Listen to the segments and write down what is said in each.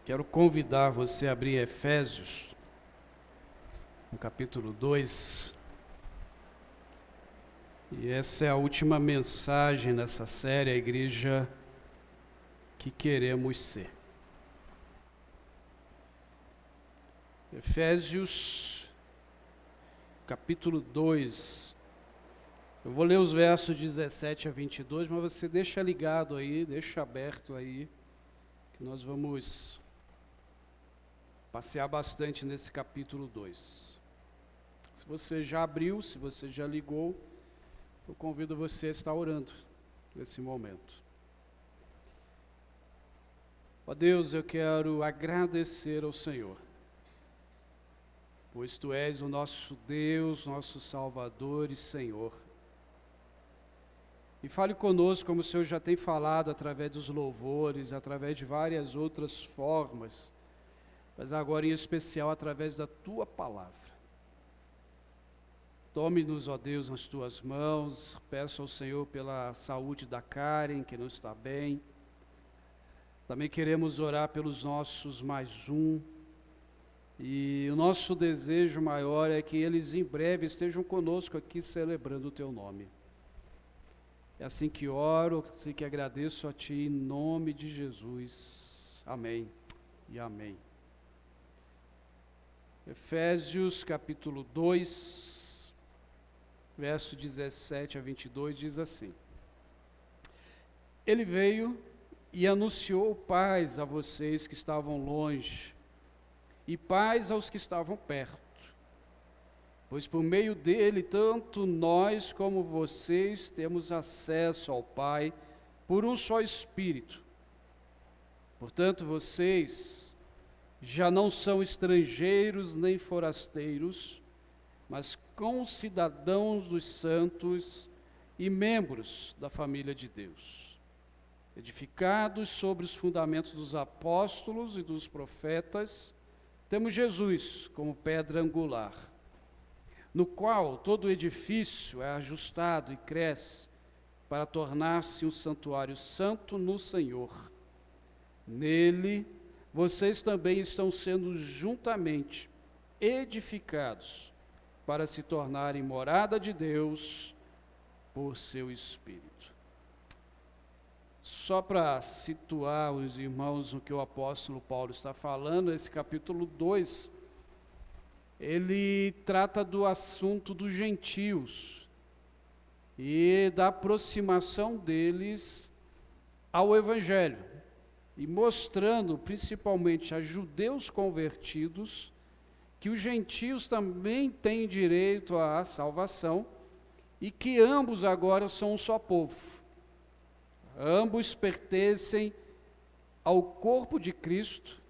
Quero convidar você a abrir Efésios, no capítulo 2. E essa é a última mensagem nessa série, a igreja que queremos ser. Efésios, capítulo 2. Eu vou ler os versos 17 a 22, mas você deixa ligado aí, deixa aberto aí, que nós vamos passear bastante nesse capítulo 2. Se você já abriu, se você já ligou, eu convido você a estar orando nesse momento. Ó Deus, eu quero agradecer ao Senhor, pois Tu és o nosso Deus, nosso Salvador e Senhor. E fale conosco como o Senhor já tem falado através dos louvores, através de várias outras formas, mas agora em especial através da Tua palavra. Tome-nos, ó Deus, nas Tuas mãos. Peço ao Senhor pela saúde da Karen, que não está bem. Também queremos orar pelos nossos mais um. E o nosso desejo maior é que eles em breve estejam conosco aqui celebrando o Teu nome. É assim que oro, assim que agradeço a Ti, em nome de Jesus. Amém e amém. Efésios capítulo 2, verso 17 a 22, diz assim: Ele veio e anunciou paz a vocês que estavam longe, e paz aos que estavam perto, pois por meio dele, tanto nós como vocês temos acesso ao Pai por um só Espírito. Portanto, vocês já não são estrangeiros nem forasteiros, mas concidadãos dos santos e membros da família de Deus, edificados sobre os fundamentos dos apóstolos e dos profetas. Temos Jesus como pedra angular, no qual todo o edifício é ajustado e cresce para tornar-se um santuário santo no Senhor. Nele, vocês também estão sendo juntamente edificados para se tornarem morada de Deus por seu Espírito. Só para situar os irmãos no que o apóstolo Paulo está falando, esse capítulo 2, ele trata do assunto dos gentios e da aproximação deles ao Evangelho, e mostrando principalmente a judeus convertidos que os gentios também têm direito à salvação e que ambos agora são um só povo. Ambos pertencem ao corpo de Cristo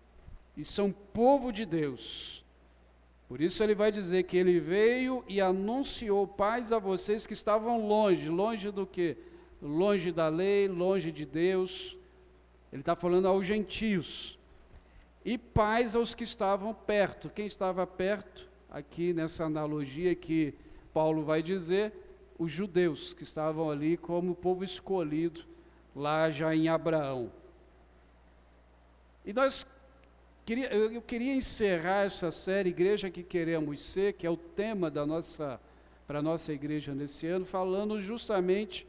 e são povo de Deus. Por isso ele vai dizer que ele veio e anunciou paz a vocês que estavam longe. Longe do quê? Longe da lei, longe de Deus. Ele está falando aos gentios. E paz aos que estavam perto. Quem estava perto? Aqui nessa analogia que Paulo vai dizer, os judeus que estavam ali como povo escolhido, lá já em Abraão. E eu queria encerrar essa série Igreja que Queremos Ser, que é o tema para a nossa igreja nesse ano, falando justamente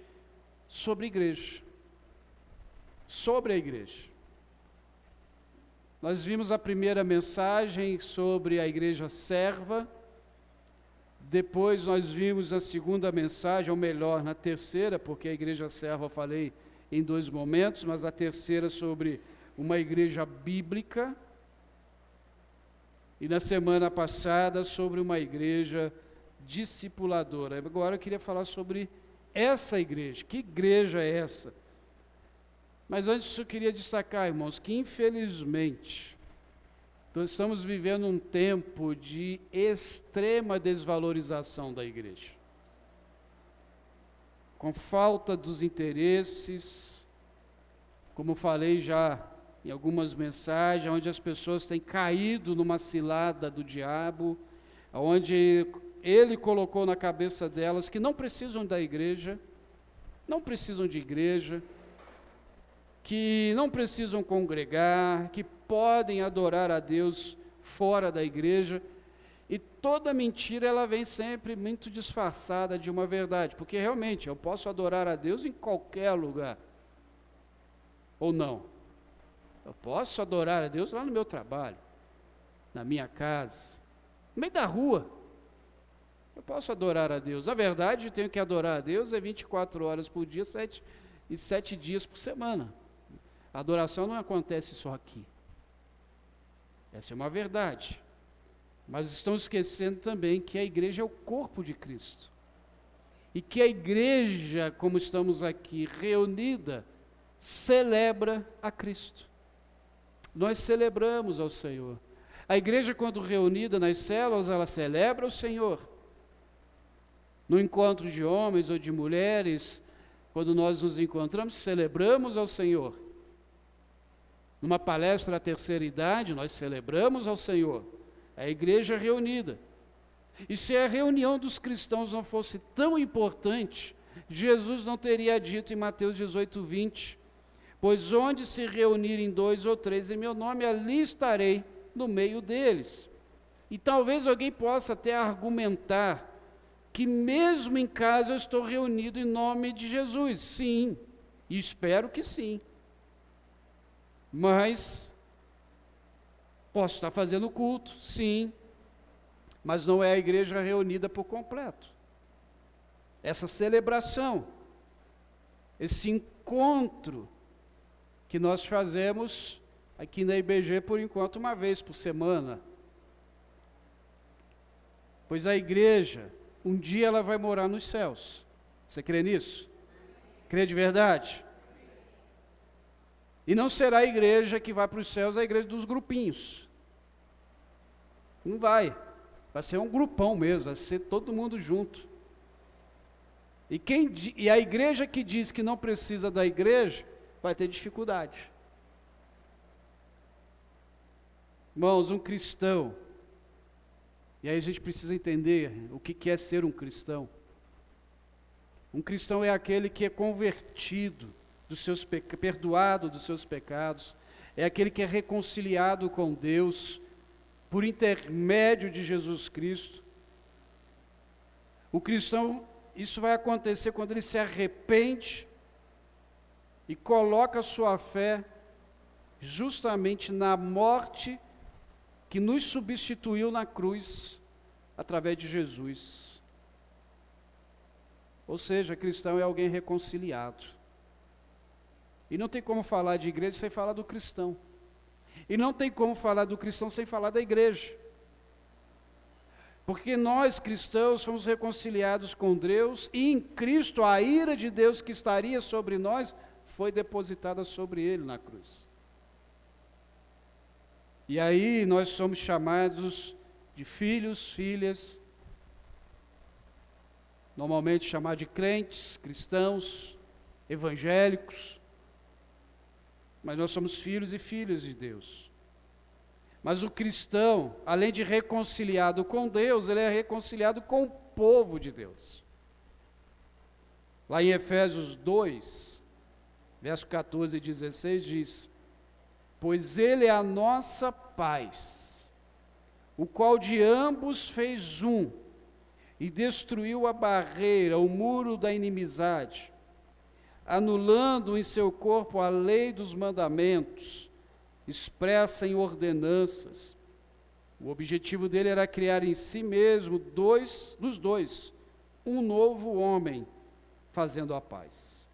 sobre igreja. Sobre a igreja. Nós vimos a primeira mensagem sobre a igreja serva, depois nós vimos a segunda mensagem, ou melhor, na terceira, porque a igreja serva eu falei em 2 momentos, mas a terceira sobre uma igreja bíblica, e na semana passada sobre uma igreja discipuladora. Agora eu queria falar sobre essa igreja. Que igreja é essa? Mas antes eu queria destacar, irmãos, que infelizmente nós estamos vivendo um tempo de extrema desvalorização da igreja. Com falta dos interesses, como falei já em algumas mensagens, onde as pessoas têm caído numa cilada do diabo, onde ele colocou na cabeça delas que não precisam da igreja, não precisam de igreja, que não precisam congregar, que podem adorar a Deus fora da igreja. E toda mentira, ela vem sempre muito disfarçada de uma verdade, porque realmente eu posso adorar a Deus em qualquer lugar, ou não. Eu posso adorar a Deus lá no meu trabalho, na minha casa, no meio da rua. Eu posso adorar a Deus. A verdade, eu tenho que adorar a Deus 24 horas por dia, 7 dias por semana. A adoração não acontece só aqui. Essa é uma verdade. Mas estão esquecendo também que a igreja é o corpo de Cristo. E que a igreja, como estamos aqui reunida, celebra a Cristo. Nós celebramos ao Senhor. A igreja, quando reunida nas células, ela celebra o Senhor. No encontro de homens ou de mulheres, quando nós nos encontramos, celebramos ao Senhor. Numa palestra da terceira idade, nós celebramos ao Senhor. A igreja reunida. E se a reunião dos cristãos não fosse tão importante, Jesus não teria dito em Mateus 18, 20, pois onde se reunirem 2 ou 3 em meu nome, ali estarei no meio deles. E talvez alguém possa até argumentar que mesmo em casa eu estou reunido em nome de Jesus. Sim, e espero que sim. Mas posso estar fazendo culto, sim, mas não é a igreja reunida por completo. Essa celebração, esse encontro que nós fazemos aqui na IBG, por enquanto, uma vez por semana. Pois a igreja, um dia ela vai morar nos céus. Você crê nisso? Crê de verdade? E não será a igreja que vai para os céus, a igreja dos grupinhos. Não vai. Vai ser um grupão mesmo, vai ser todo mundo junto. E a igreja que diz que não precisa da igreja, vai ter dificuldade. Irmãos, um cristão, e aí a gente precisa entender o que é ser um cristão. Um cristão é aquele que é convertido, perdoado dos seus pecados, é aquele que é reconciliado com Deus, por intermédio de Jesus Cristo. O cristão, isso vai acontecer quando ele se arrepende e coloca a sua fé justamente na morte que nos substituiu na cruz, através de Jesus. Ou seja, cristão é alguém reconciliado. E não tem como falar de igreja sem falar do cristão. E não tem como falar do cristão sem falar da igreja. Porque nós, cristãos, fomos reconciliados com Deus, e em Cristo a ira de Deus que estaria sobre nós, foi depositada sobre Ele na cruz. E aí nós somos chamados de filhos, filhas, normalmente chamados de crentes, cristãos, evangélicos, mas nós somos filhos e filhas de Deus. Mas o cristão, além de reconciliado com Deus, ele é reconciliado com o povo de Deus. Lá em Efésios 2, verso 14 e 16 diz: pois ele é a nossa paz, o qual de ambos fez um, e destruiu a barreira, o muro da inimizade, anulando em seu corpo a lei dos mandamentos, expressa em ordenanças. O objetivo dele era criar em si mesmo dos dois, um novo homem, fazendo a paz,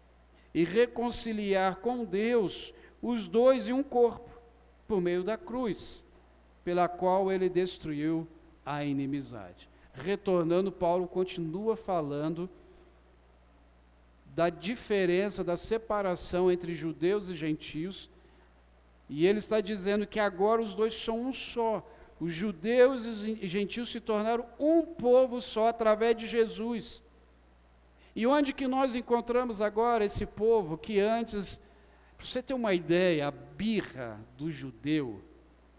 e reconciliar com Deus os dois em um corpo, por meio da cruz, pela qual ele destruiu a inimizade. Retornando, Paulo continua falando da diferença, da separação entre judeus e gentios, e ele está dizendo que agora os dois são um só. Os judeus e gentios se tornaram um povo só através de Jesus. E onde que nós encontramos agora esse povo que antes, para você ter uma ideia, a birra do judeu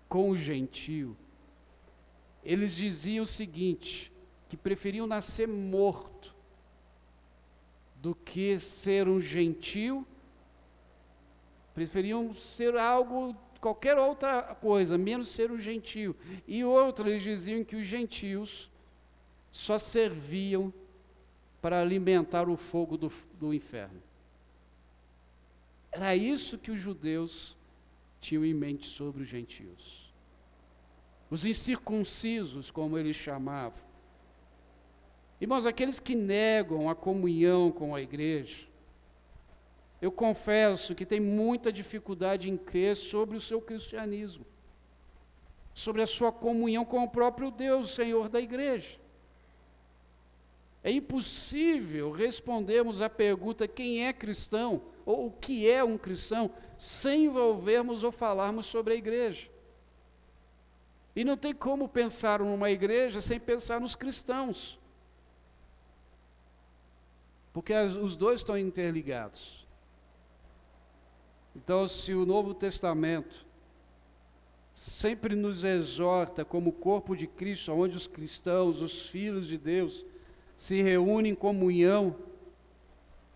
com o gentio, eles diziam o seguinte, que preferiam nascer morto do que ser um gentio Preferiam ser algo, qualquer outra coisa, menos ser um gentio. E outra, eles diziam que os gentios só serviam para alimentar o fogo do inferno. Era isso que os judeus tinham em mente sobre os gentios. Os incircuncisos, como eles chamavam. Irmãos, aqueles que negam a comunhão com a igreja, eu confesso que tem muita dificuldade em crer sobre o seu cristianismo, sobre a sua comunhão com o próprio Deus, o Senhor da igreja. É impossível respondermos à pergunta quem é cristão, ou o que é um cristão, sem envolvermos ou falarmos sobre a igreja. E não tem como pensar numa igreja sem pensar nos cristãos. Porque os dois estão interligados. Então, se o Novo Testamento sempre nos exorta como corpo de Cristo, onde os cristãos, os filhos de Deus, se reúnem em comunhão,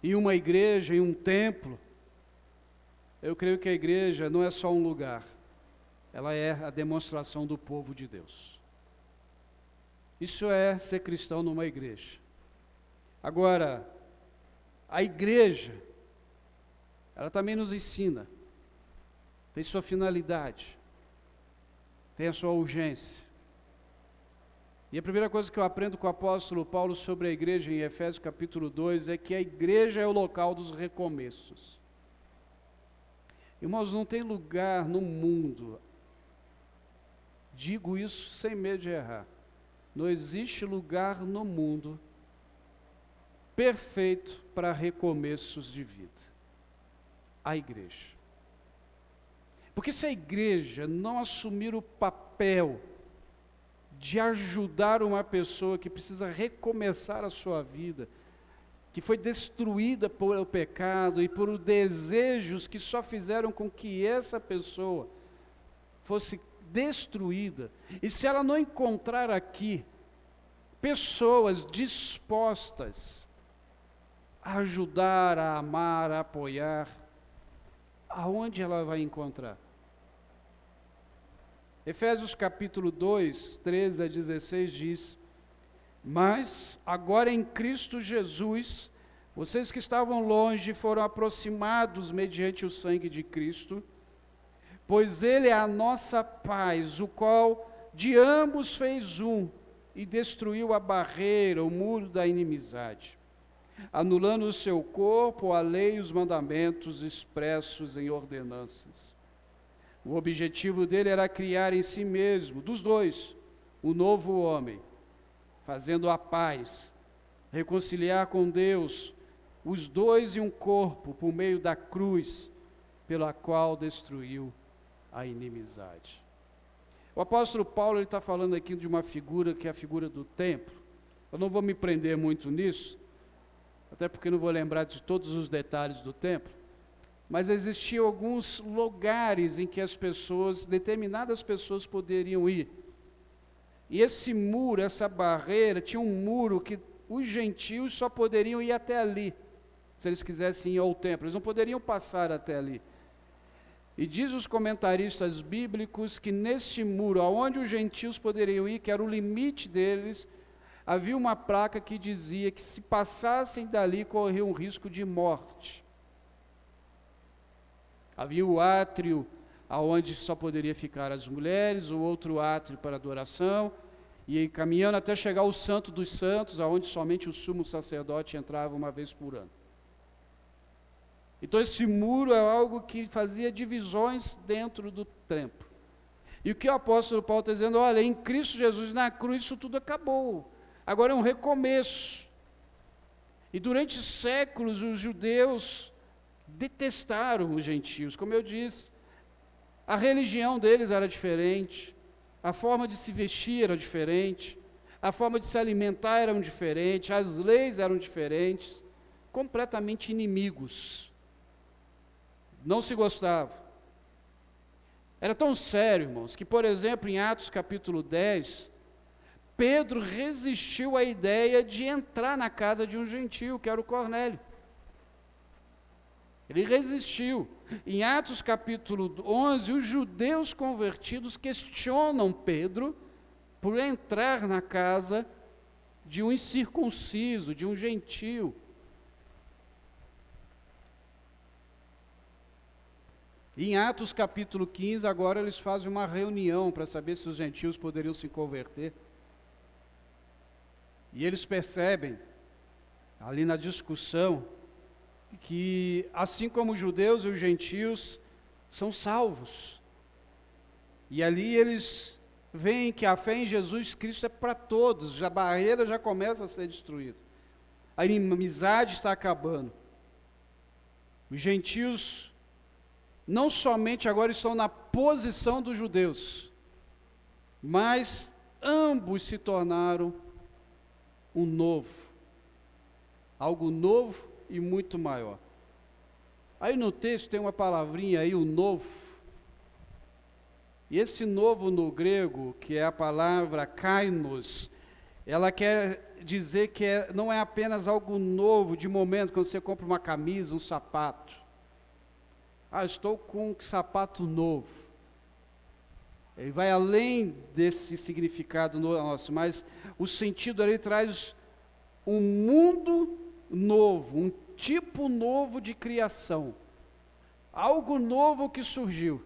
em uma igreja, em um templo, eu creio que a igreja não é só um lugar, ela é a demonstração do povo de Deus. Isso é ser cristão numa igreja. Agora, a igreja, ela também nos ensina, tem sua finalidade, tem a sua urgência. E a primeira coisa que eu aprendo com o apóstolo Paulo sobre a igreja em Efésios capítulo 2 é que a igreja é o local dos recomeços. Irmãos, não tem lugar no mundo, digo isso sem medo de errar, não existe lugar no mundo perfeito para recomeços de vida. A igreja. Porque se a igreja não assumir o papel de ajudar uma pessoa que precisa recomeçar a sua vida, que foi destruída por o pecado e por desejos que só fizeram com que essa pessoa fosse destruída, e se ela não encontrar aqui pessoas dispostas a ajudar, a amar, a apoiar, aonde ela vai encontrar? Efésios capítulo 2, 13 a 16 diz: mas agora em Cristo Jesus, vocês que estavam longe foram aproximados mediante o sangue de Cristo, pois Ele é a nossa paz, o qual de ambos fez um e destruiu a barreira, o muro da inimizade, anulando o seu corpo, a lei e os mandamentos expressos em ordenanças. O objetivo dele era criar em si mesmo, dos dois, o novo homem, fazendo a paz, reconciliar com Deus, os dois em um corpo, por meio da cruz, pela qual destruiu a inimizade. O apóstolo Paulo está falando aqui de uma figura que é a figura do templo. Eu não vou me prender muito nisso, até porque não vou lembrar de todos os detalhes do templo, mas existiam alguns lugares em que as pessoas, determinadas pessoas poderiam ir. E esse muro, essa barreira, tinha um muro que os gentios só poderiam ir até ali, se eles quisessem ir ao templo, eles não poderiam passar até ali. E diz os comentaristas bíblicos que neste muro, aonde os gentios poderiam ir, que era o limite deles, havia uma placa que dizia que se passassem dali corriam um risco de morte. Havia o átrio aonde só poderia ficar as mulheres, o outro átrio para adoração, e aí, caminhando até chegar ao Santo dos Santos, aonde somente o sumo sacerdote entrava uma vez por ano. Então esse muro é algo que fazia divisões dentro do templo. E o que o apóstolo Paulo está dizendo? Olha, em Cristo Jesus, na cruz, isso tudo acabou. Agora é um recomeço. E durante séculos os judeus detestaram os gentios, como eu disse. A religião deles era diferente, a forma de se vestir era diferente, a forma de se alimentar era diferente, as leis eram diferentes, completamente inimigos. Não se gostavam. Era tão sério, irmãos, que, por exemplo, em Atos capítulo 10, Pedro resistiu à ideia de entrar na casa de um gentio, que era o Cornélio. Ele resistiu. Em Atos capítulo 11, os judeus convertidos questionam Pedro por entrar na casa de um incircunciso, de um gentio. Em Atos capítulo 15, agora eles fazem uma reunião para saber se os gentios poderiam se converter. E eles percebem, ali na discussão, que assim como os judeus e os gentios são salvos. E ali eles veem que a fé em Jesus Cristo é para todos, a barreira já começa a ser destruída. A inimizade está acabando. Os gentios não somente agora estão na posição dos judeus, mas ambos se tornaram um novo, algo novo e muito maior. Aí no texto tem uma palavrinha aí, o novo. E esse novo no grego, que é a palavra kainos, ela quer dizer que não é apenas algo novo de momento, quando você compra uma camisa, um sapato. Estou com um sapato novo. Ele vai além desse significado nosso, mas o sentido ali traz um mundo novo, um tipo novo de criação. Algo novo que surgiu.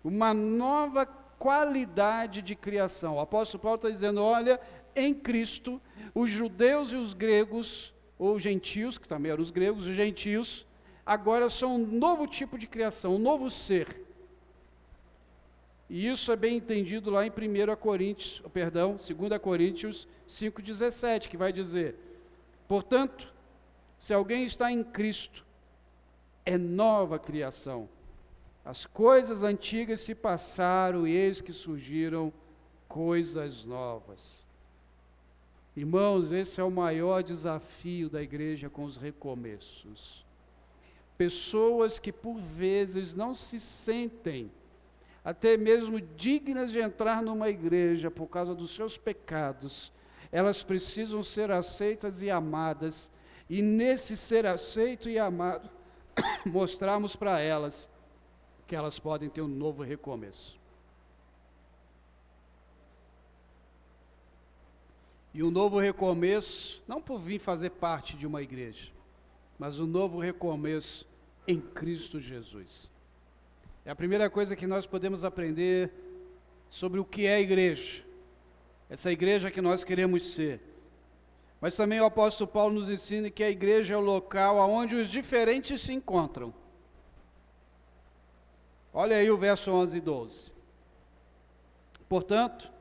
Uma nova qualidade de criação. O apóstolo Paulo está dizendo, olha, em Cristo, os judeus e os gregos, ou gentios, que também eram os gregos, os gentios, agora são um novo tipo de criação, um novo ser. E isso é bem entendido lá em 2 Coríntios 5,17, que vai dizer, portanto, se alguém está em Cristo, é nova criação. As coisas antigas se passaram e eis que surgiram coisas novas. Irmãos, esse é o maior desafio da igreja com os recomeços. Pessoas que por vezes não se sentem até mesmo dignas de entrar numa igreja por causa dos seus pecados, elas precisam ser aceitas e amadas, e nesse ser aceito e amado, mostrarmos para elas que elas podem ter um novo recomeço. E um novo recomeço, não por vir fazer parte de uma igreja, mas um novo recomeço em Cristo Jesus. É a primeira coisa que nós podemos aprender sobre o que é a igreja. Essa igreja que nós queremos ser. Mas também o apóstolo Paulo nos ensina que a igreja é o local onde os diferentes se encontram. Olha aí o verso 11 e 12. Portanto,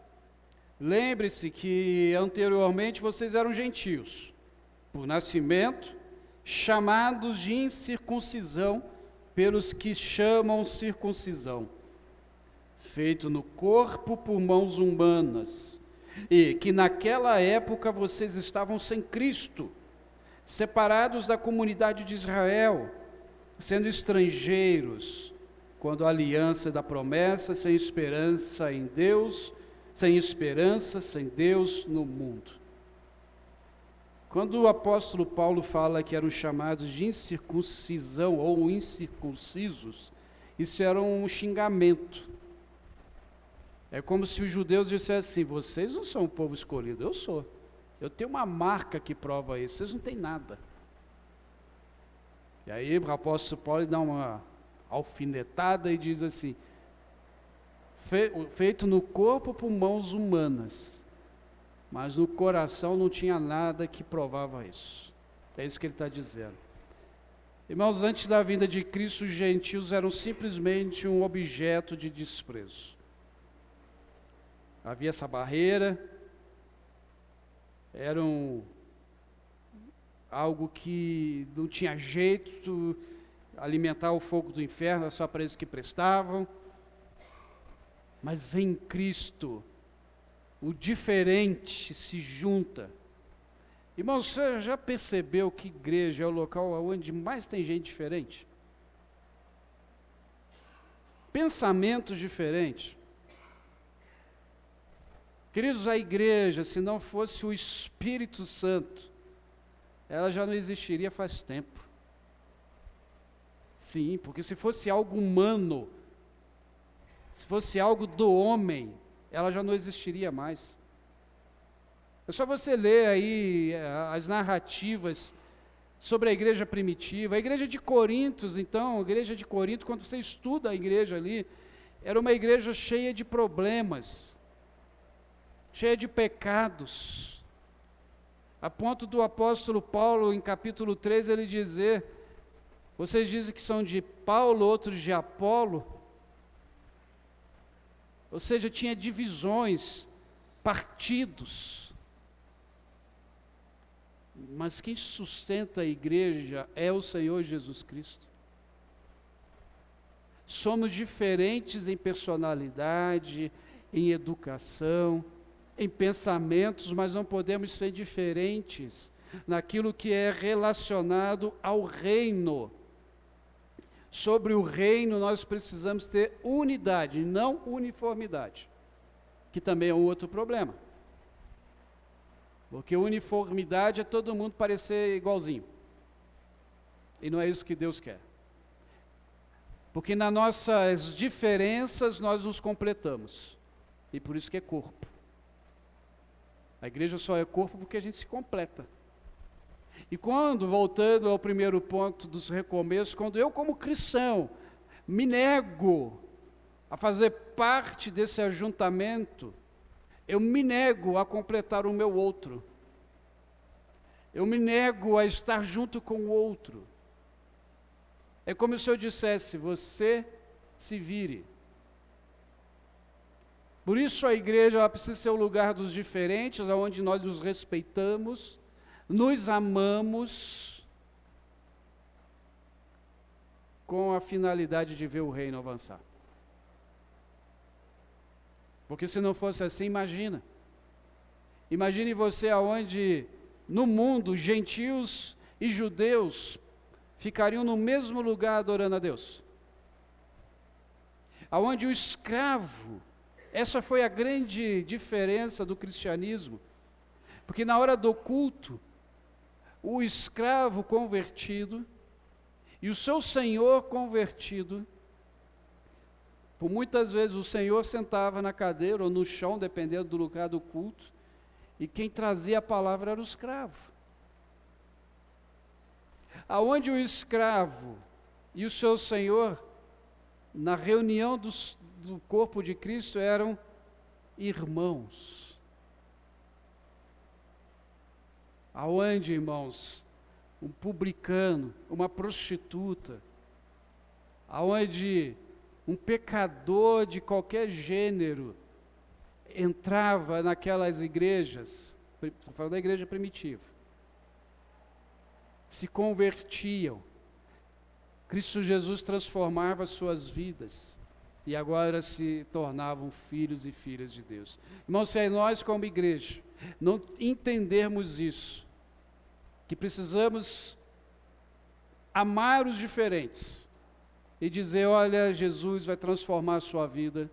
lembre-se que anteriormente vocês eram gentios, por nascimento, chamados de incircuncisão pelos que chamam circuncisão, feito no corpo por mãos humanas, e que naquela época vocês estavam sem Cristo, separados da comunidade de Israel, sendo estrangeiros, quando a aliança da promessa, sem esperança em Deus, sem esperança, sem Deus no mundo. Quando o apóstolo Paulo fala que eram chamados de incircuncisão ou incircuncisos, isso era um xingamento. É como se os judeus dissessem assim, vocês não são um povo escolhido, eu sou. Eu tenho uma marca que prova isso, vocês não têm nada. E aí o apóstolo Paulo dá uma alfinetada e diz assim, feito no corpo por mãos humanas, mas no coração não tinha nada que provava isso. É isso que ele está dizendo. Irmãos, antes da vinda de Cristo, os gentios eram simplesmente um objeto de desprezo. Havia essa barreira, eram algo que não tinha jeito, alimentar o fogo do inferno, só para eles que prestavam. Mas em Cristo, o diferente se junta. Irmãos, você já percebeu que igreja é o local onde mais tem gente diferente? Pensamentos diferentes. Queridos, a igreja, se não fosse o Espírito Santo, ela já não existiria faz tempo. Sim, porque se fosse algo humano, se fosse algo do homem, ela já não existiria mais. É só você ler aí as narrativas sobre a igreja primitiva. A igreja de Corinto, então, a igreja de Corinto, quando você estuda a igreja ali, era uma igreja cheia de problemas, cheia de pecados, a ponto do apóstolo Paulo, em capítulo 3, ele dizer: vocês dizem que são de Paulo, outros de Apolo. Ou seja, tinha divisões, partidos. Mas quem sustenta a igreja é o Senhor Jesus Cristo. Somos diferentes em personalidade, em educação, em pensamentos, mas não podemos ser diferentes naquilo que é relacionado ao reino. Sobre o reino nós precisamos ter unidade, não uniformidade, que também é um outro problema. Porque uniformidade é todo mundo parecer igualzinho. E não é isso que Deus quer. Porque nas nossas diferenças nós nos completamos. E por isso que é corpo. A igreja só é corpo porque a gente se completa. E quando, voltando ao primeiro ponto dos recomeços, quando eu como cristão me nego a fazer parte desse ajuntamento, eu me nego a completar o meu outro. Eu me nego a estar junto com o outro. É como se eu dissesse: você se vire. Por isso a igreja ela precisa ser o lugar dos diferentes, onde nós nos respeitamos, nos amamos, com a finalidade de ver o reino avançar. Porque se não fosse assim, imagine você aonde no mundo gentios e judeus ficariam no mesmo lugar adorando a Deus. Aonde o escravo, essa foi a grande diferença do cristianismo, porque na hora do culto, o escravo convertido e o seu senhor convertido, por muitas vezes o senhor sentava na cadeira ou no chão, dependendo do lugar do culto, e quem trazia a palavra era o escravo. Aonde o escravo e o seu senhor, na reunião do corpo de Cristo, eram irmãos. Aonde, irmãos, um publicano, uma prostituta, aonde um pecador de qualquer gênero entrava naquelas igrejas, estou falando da igreja primitiva, se convertiam, Cristo Jesus transformava suas vidas, e agora se tornavam filhos e filhas de Deus. Irmãos, se nós como igreja não entendermos isso, que precisamos amar os diferentes, e dizer: olha, Jesus vai transformar a sua vida,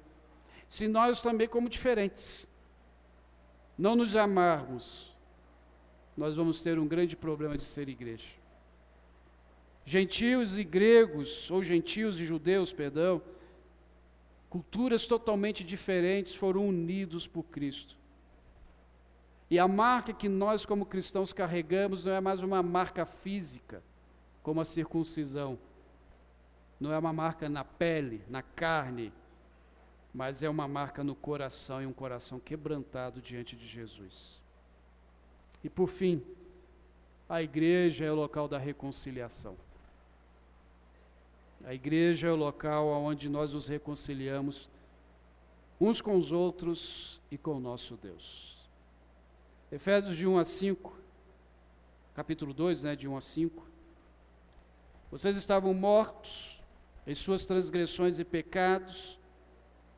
se nós também como diferentes não nos amarmos, nós vamos ter um grande problema de ser igreja. Gentios e gregos, ou gentios e judeus, perdão, culturas totalmente diferentes foram unidos por Cristo. E a marca que nós como cristãos carregamos não é mais uma marca física, como a circuncisão. Não é uma marca na pele, na carne, mas é uma marca no coração, e um coração quebrantado diante de Jesus. E por fim, a igreja é o local da reconciliação. A igreja é o local onde nós nos reconciliamos uns com os outros e com o nosso Deus. Efésios de 1 a 5, capítulo 2, de 1 a 5. Vocês estavam mortos em suas transgressões e pecados,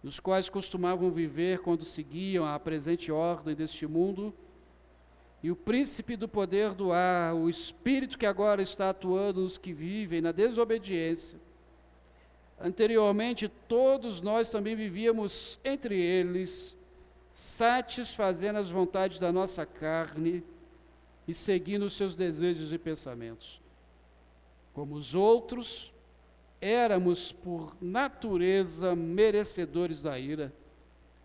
nos quais costumavam viver quando seguiam a presente ordem deste mundo, e o príncipe do poder do ar, o espírito que agora está atuando nos que vivem na desobediência. Anteriormente, todos nós também vivíamos entre eles, satisfazendo as vontades da nossa carne e seguindo os seus desejos e pensamentos. Como os outros, éramos por natureza merecedores da ira.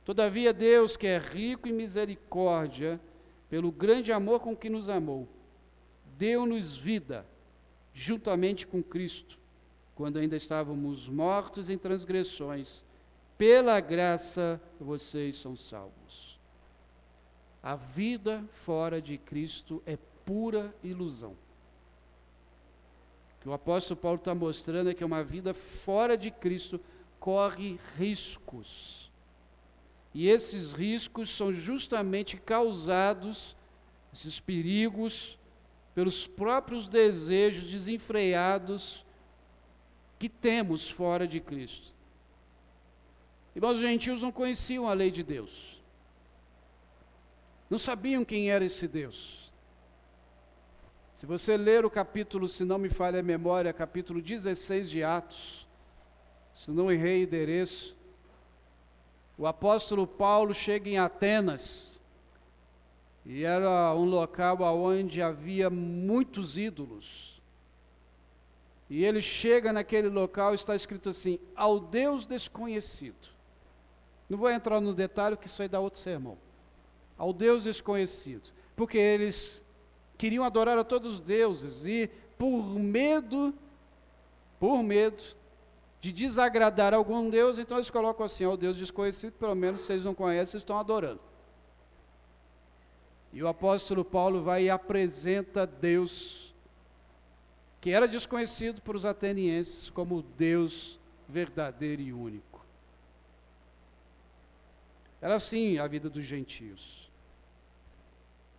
Todavia Deus, que é rico em misericórdia, pelo grande amor com que nos amou, deu-nos vida, juntamente com Cristo, quando ainda estávamos mortos em transgressões. Pela graça vocês são salvos. A vida fora de Cristo é pura ilusão. O que o apóstolo Paulo está mostrando é que uma vida fora de Cristo corre riscos. E esses riscos são justamente causados, esses perigos, pelos próprios desejos desenfreados que temos fora de Cristo. Irmãos, os gentios não conheciam a lei de Deus. Não sabiam quem era esse Deus. Se você ler o capítulo, se não me falha a memória, capítulo 16 de Atos, se não errei o endereço, o apóstolo Paulo chega em Atenas, e era um local onde havia muitos ídolos. E ele chega naquele local, está escrito assim, ao Deus desconhecido. Não vou entrar no detalhe, que isso aí dá outro sermão. Ao Deus desconhecido. Porque eles queriam adorar a todos os deuses, e por medo de desagradar algum Deus, então eles colocam assim, ao Deus desconhecido, pelo menos se eles não conhecem, eles estão adorando. E o apóstolo Paulo vai e apresenta Deus, que era desconhecido para os atenienses, como Deus verdadeiro e único. Era assim a vida dos gentios.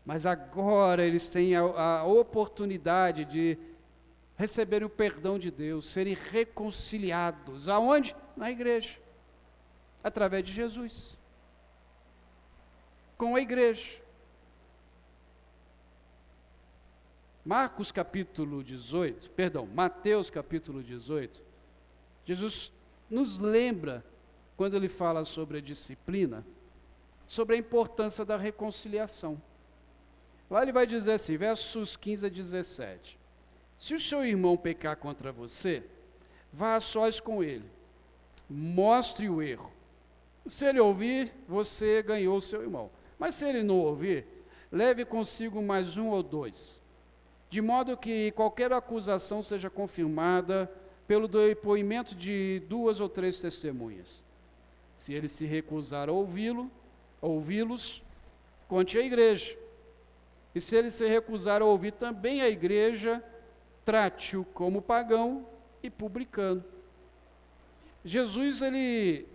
Mas agora eles têm a oportunidade de receberem o perdão de Deus, serem reconciliados. Aonde? Na igreja. Através de Jesus. Com a igreja. Mateus capítulo 18, Jesus nos lembra, quando ele fala sobre a disciplina, sobre a importância da reconciliação. Lá ele vai dizer assim, versos 15 a 17. Se o seu irmão pecar contra você, vá a sós com ele, mostre o erro. Se ele ouvir, você ganhou o seu irmão. Mas se ele não ouvir, leve consigo mais um ou dois, de modo que qualquer acusação seja confirmada pelo depoimento de 2 ou 3 testemunhas. Se ele se recusar a ouvi-los, conte à igreja. E se ele se recusar a ouvir também a igreja, trate-o como pagão e publicano. Jesus, ele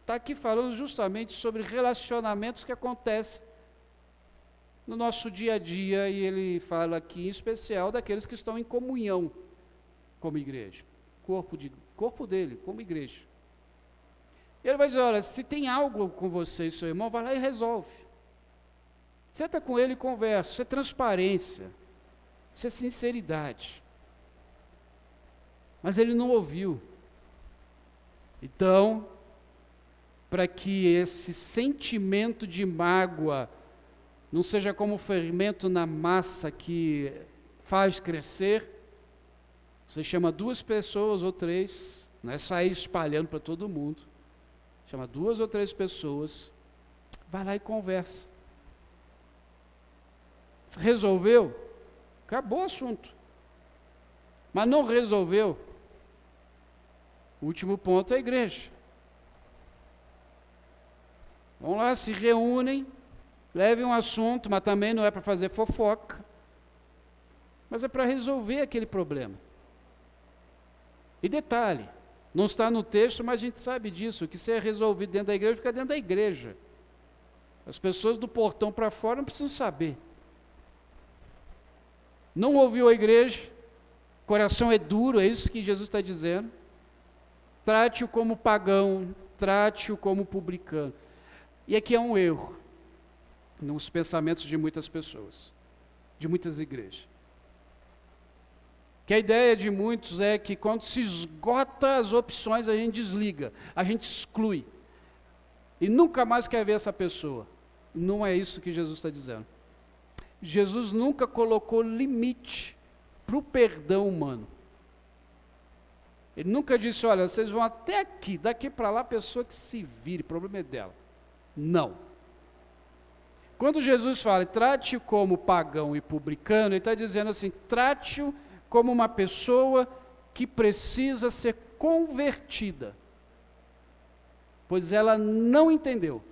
está aqui falando justamente sobre relacionamentos que acontecem no nosso dia a dia, e ele fala aqui em especial daqueles que estão em comunhão como igreja, corpo dele, como igreja. E ele vai dizer, olha, se tem algo com você e seu irmão, vai lá e resolve. Senta com ele e conversa, isso é transparência, isso é sinceridade. Mas ele não ouviu. Então, para que esse sentimento de mágoa não seja como um fermento na massa que faz crescer, você chama 2 pessoas ou 3, não é sair espalhando para todo mundo, chama 2 ou 3 pessoas, vai lá e conversa. Resolveu? Acabou o assunto. Mas não resolveu? O último ponto é a igreja. Vão lá, se reúnem, levem um assunto, mas também não é para fazer fofoca, mas é para resolver aquele problema. E detalhe, não está no texto, mas a gente sabe disso, o que se é resolvido dentro da igreja, fica dentro da igreja. As pessoas do portão para fora não precisam saber. Não ouviu a igreja, coração é duro, é isso que Jesus está dizendo. Trate-o como pagão, trate-o como publicano. E aqui é um erro nos pensamentos de muitas pessoas, de muitas igrejas. Que a ideia de muitos é que quando se esgota as opções, a gente desliga, a gente exclui. E nunca mais quer ver essa pessoa. Não é isso que Jesus está dizendo. Jesus nunca colocou limite para o perdão humano. Ele nunca disse, olha, vocês vão até aqui, daqui para lá a pessoa que se vire, o problema é dela. Não. Quando Jesus fala, trate-o como pagão e publicano, ele está dizendo assim, trate-o como uma pessoa que precisa ser convertida, pois ela não entendeu.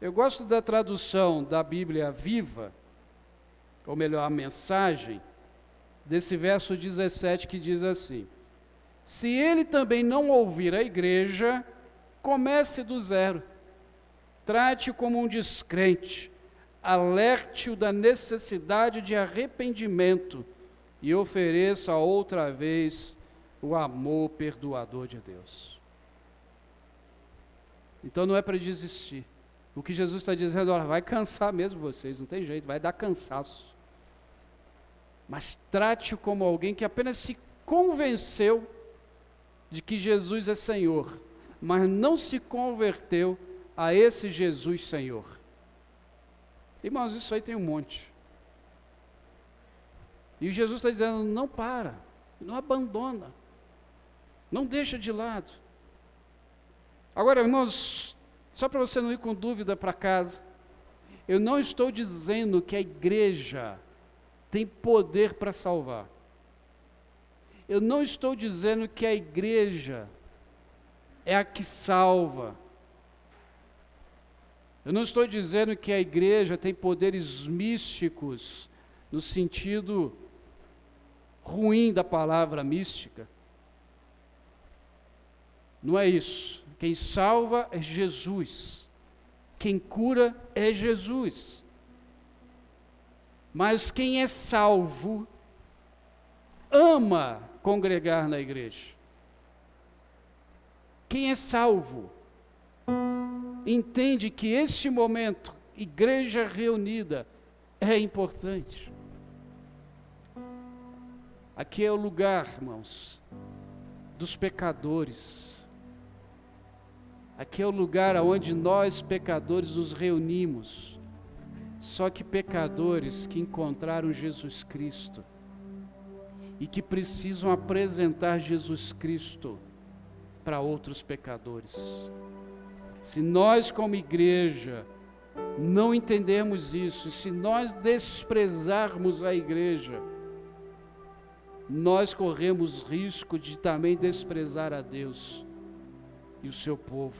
Eu gosto da tradução da Bíblia Viva, ou melhor, a mensagem, desse verso 17 que diz assim, se ele também não ouvir a igreja, comece do zero, trate-o como um descrente, alerte-o da necessidade de arrependimento e ofereça outra vez o amor perdoador de Deus. Então não é para desistir. O que Jesus está dizendo, olha, vai cansar mesmo vocês, não tem jeito, vai dar cansaço. Mas trate-o como alguém que apenas se convenceu de que Jesus é Senhor, mas não se converteu a esse Jesus Senhor. Irmãos, isso aí tem um monte. E Jesus está dizendo, não para, não abandona, não deixa de lado. Agora, irmãos, só para você não ir com dúvida para casa, eu não estou dizendo que a igreja tem poder para salvar. Eu não estou dizendo que a igreja é a que salva. Eu não estou dizendo que a igreja tem poderes místicos, no sentido ruim da palavra mística. Não é isso. Quem salva é Jesus. Quem cura é Jesus. Mas quem é salvo ama congregar na igreja. Quem é salvo entende que este momento, igreja reunida, é importante. Aqui é o lugar, irmãos, dos pecadores. Aqui é o lugar onde nós, pecadores, nos reunimos. Só que pecadores que encontraram Jesus Cristo e que precisam apresentar Jesus Cristo para outros pecadores. Se nós, como igreja, não entendermos isso, se nós desprezarmos a igreja, nós corremos risco de também desprezar a Deus e o seu povo.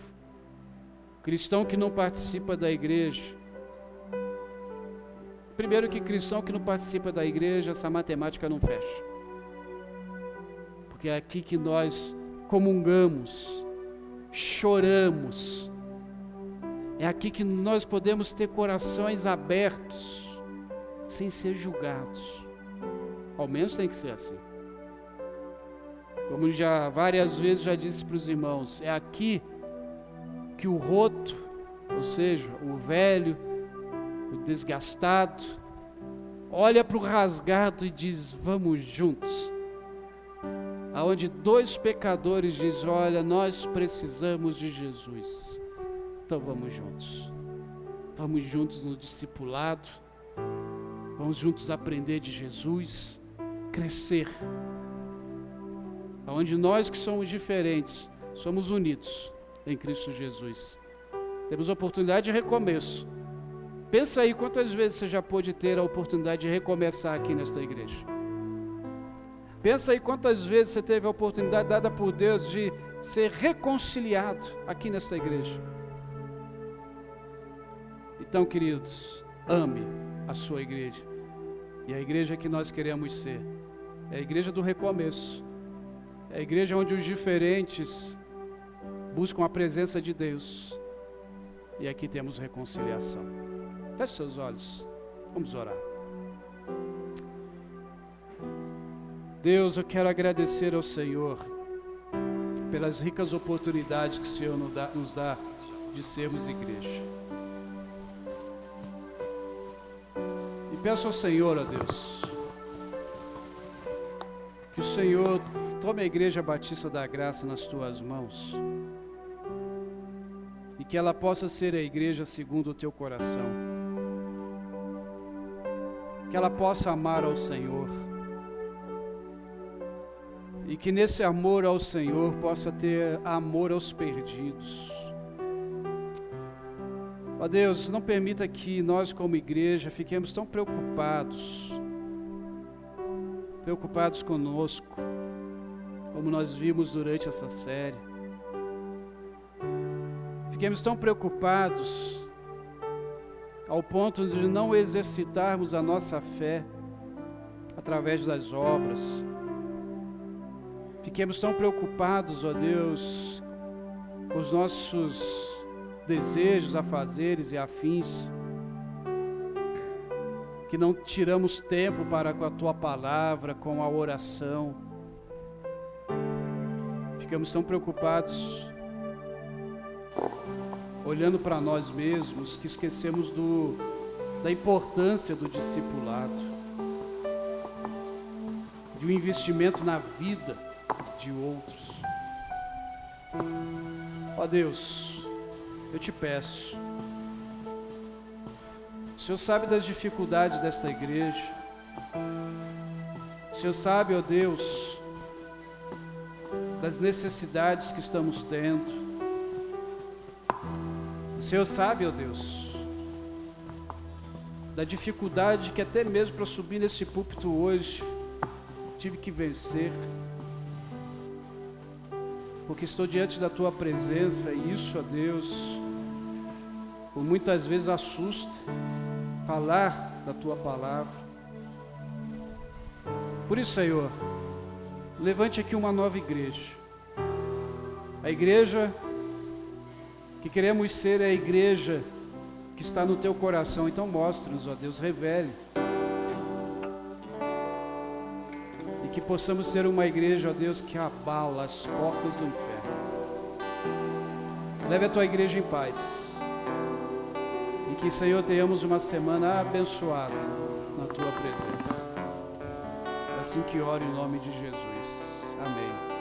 Cristão que não participa da igreja, primeiro que cristão que não participa da igreja, essa matemática não fecha. Porque é aqui que nós comungamos, choramos, é aqui que nós podemos ter corações abertos, sem ser julgados. Ao menos tem que ser assim. Como já várias vezes já disse para os irmãos, é aqui que o roto, ou seja, o velho, o desgastado, olha para o rasgado e diz, vamos juntos. Aonde dois pecadores dizem, olha, nós precisamos de Jesus. Então vamos juntos. Vamos juntos no discipulado. Vamos juntos aprender de Jesus, crescer. Aonde nós que somos diferentes, somos unidos em Cristo Jesus. Temos a oportunidade de recomeço. Pensa aí quantas vezes você já pôde ter a oportunidade de recomeçar aqui nesta igreja. Pensa aí quantas vezes você teve a oportunidade dada por Deus de ser reconciliado aqui nesta igreja. Então, queridos, ame a sua igreja. E a igreja que nós queremos ser é a igreja do recomeço. É a igreja onde os diferentes buscam a presença de Deus. E aqui temos reconciliação. Feche seus olhos. Vamos orar. Deus, eu quero agradecer ao Senhor pelas ricas oportunidades que o Senhor nos dá de sermos igreja. E peço ao Senhor, ó Deus, que o Senhor tome a Igreja Batista da Graça nas tuas mãos e que ela possa ser a igreja segundo o teu coração, que ela possa amar ao Senhor e que nesse amor ao Senhor possa ter amor aos perdidos. Ó Deus, não permita que nós como igreja fiquemos tão preocupados conosco, como nós vimos durante essa série. Fiquemos tão preocupados ao ponto de não exercitarmos a nossa fé através das obras. Fiquemos tão preocupados, ó Deus, com os nossos desejos, afazeres e afins, que não tiramos tempo para com a Tua palavra, com a oração. Ficamos tão preocupados olhando para nós mesmos, que esquecemos da importância do discipulado, de um investimento na vida de outros. Ó Deus, eu te peço, o Senhor sabe das dificuldades desta igreja, o Senhor sabe, ó Deus, das necessidades que estamos tendo, o Senhor sabe, ó Deus, da dificuldade que até mesmo para subir nesse púlpito hoje tive que vencer, porque estou diante da Tua presença e isso, ó Deus, por muitas vezes assusta falar da Tua palavra. Por isso, Senhor, levante aqui uma nova igreja, a igreja que queremos ser, é a igreja que está no Teu coração. Então mostre-nos, ó Deus, revele, e que possamos ser uma igreja, ó Deus, que abala as portas do inferno. Leve a Tua igreja em paz, e que, Senhor, tenhamos uma semana abençoada na Tua presença. Assim que oro em nome de Jesus. Amém.